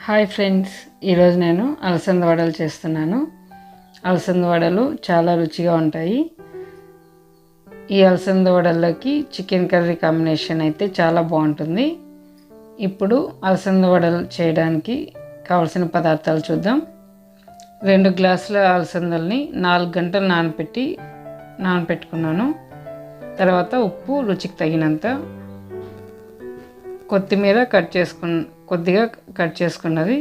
Hi friends, ఈరోజు నేను అలసంద వడలు చేస్తున్నాను. అలసంద వడలు చాలా రుచిగా ఉంటాయి. ఈ అలసంద వడల్లోకి చికెన్ కర్రీ కాంబినేషన్ అయితే చాలా బాగుంటుంది. ఇప్పుడు అలసంద వడలు చేయడానికి కావలసిన పదార్థాలు చూద్దాం. 2 గ్లాసుల అలసందల్ని 4 గంటలు నానపెట్టుకున్నాను. తర్వాత ఉప్పు రుచికి తగినంత, కొత్తిమీర కొద్దిగా కట్ చేసుకున్నది,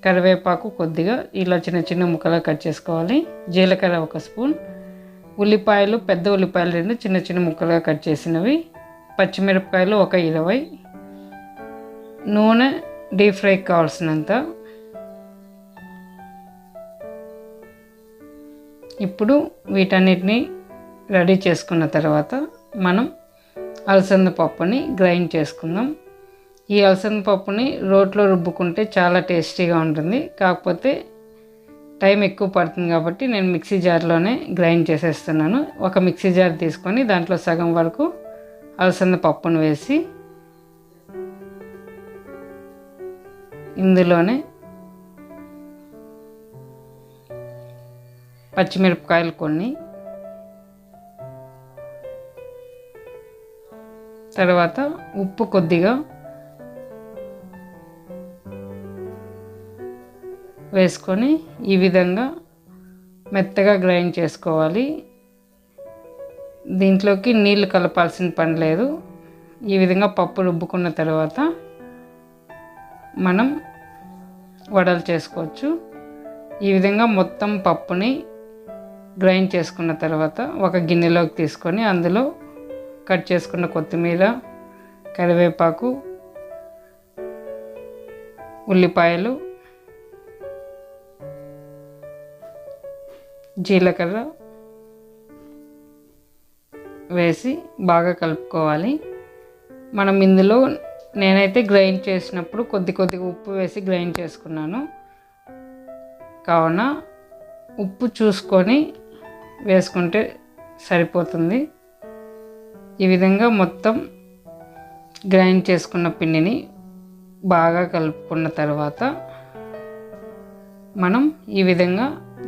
కరివేపాకు కొద్దిగా ఇలా చిన్న చిన్న ముక్కలు కట్ చేసుకోవాలి, జీలకర్ర 1 స్పూన్, ఉల్లిపాయలు పెద్ద ఉల్లిపాయలు 2 చిన్న చిన్న ముక్కలుగా కట్ చేసినవి, పచ్చిమిరపకాయలు 20, నూనె డీప్ ఫ్రైకి కావాల్సినంత. ఇప్పుడు వీటన్నిటిని రెడీ చేసుకున్న తర్వాత మనం అలసంద పప్పుని గ్రైండ్ చేసుకుందాం. ఈ అలసంద పప్పుని రోట్లో రుబ్బుకుంటే చాలా టేస్టీగా ఉంటుంది. కాకపోతే టైం ఎక్కువ పడుతుంది కాబట్టి నేను మిక్సీ జార్లోనే గ్రైండ్ చేసేస్తున్నాను. ఒక మిక్సీ జార్ తీసుకొని దాంట్లో సగం వరకు అలసంద పప్పును వేసి ఇందులోనే పచ్చిమిరపకాయలు కొన్ని, తర్వాత ఉప్పు కొద్దిగా వేసుకొని ఈ విధంగా మెత్తగా గ్రైండ్ చేసుకోవాలి. దీంట్లోకి నీళ్లు కలపాల్సిన పని లేదు. ఈ విధంగా పప్పు రుబ్బుకున్న తర్వాత మనం వడలు చేసుకోవచ్చు. ఈ విధంగా మొత్తం పప్పుని గ్రైండ్ చేసుకున్న తర్వాత ఒక గిన్నెలోకి తీసుకొని అందులో కట్ చేసుకున్న కొత్తిమీర, కరివేపాకు, ఉల్లిపాయలు, జీలకర్ర వేసి బాగా కలుపుకోవాలి. మనం ఇందులో నేనైతే గ్రైండ్ చేసినప్పుడు కొద్దిగా ఉప్పు వేసి గ్రైండ్ చేసుకున్నాను. కావున ఉప్పు చూసుకొని వేసుకుంటే సరిపోతుంది. ఈ విధంగా మొత్తం గ్రైండ్ చేసుకున్న పిండిని బాగా కలుపుకున్న తర్వాత మనం ఈ విధంగా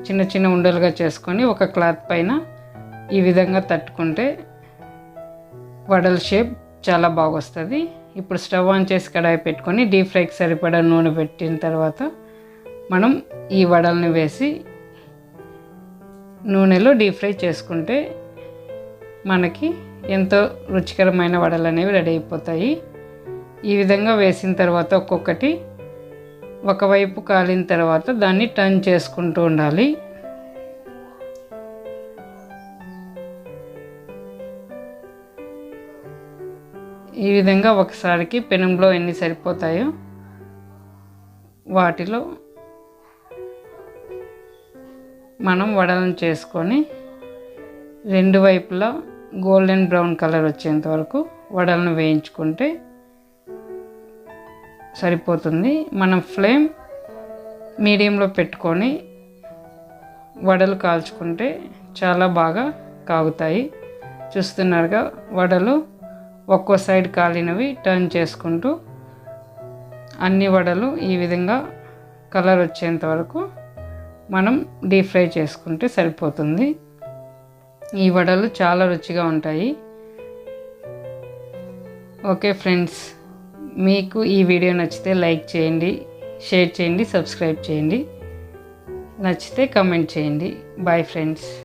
చిన్న చిన్న ఉండలుగా చేసుకొని ఒక క్లాత్ పైన ఈ విధంగా తట్టుకుంటే వడల షేప్ చాలా బాగా వస్తుంది. ఇప్పుడు స్టవ్ ఆన్ చేసి కడాయి పెట్టుకొని డీప్ ఫ్రైకి సరిపడా నూనె పెట్టిన తర్వాత మనం ఈ వడల్ని వేసి నూనెలో డీప్ ఫ్రై చేసుకుంటే మనకి ఎంతో రుచికరమైన వడలు అనేవి రెడీ అయిపోతాయి. ఈ విధంగా వేసిన తర్వాత ఒక్కొక్కటి ఒకవైపు కాలిన తర్వాత దాన్ని టర్న్ చేసుకుంటూ ఉండాలి. ఈ విధంగా ఒకసారికి పెనంలో ఎన్ని సరిపోతాయో వాటిలో మనం వడలను చేసుకొని 2 వైపులా గోల్డెన్ బ్రౌన్ కలర్ వచ్చేంత వరకు వడలను వేయించుకుంటే సరిపోతుంది. మనం ఫ్లేమ్ మీడియంలో పెట్టుకొని వడలు కాల్చుకుంటే చాలా బాగా కాగుతాయి. చూస్తున్నారుగా, వడలు ఒక్కో సైడ్ కాలినవి టర్న్ చేసుకుంటూ అన్ని వడలు ఈ విధంగా కలర్ వచ్చేంత వరకు మనం డీప్ ఫ్రై చేసుకుంటే సరిపోతుంది. ఈ వడలు చాలా రుచిగా ఉంటాయి. ఓకే ఫ్రెండ్స్, మీకు ఈ వీడియో నచ్చితే లైక్ చేయండి, షేర్ చేయండి, సబ్స్క్రైబ్ చేయండి. నచ్చితే కామెంట్ చేయండి. Bye friends.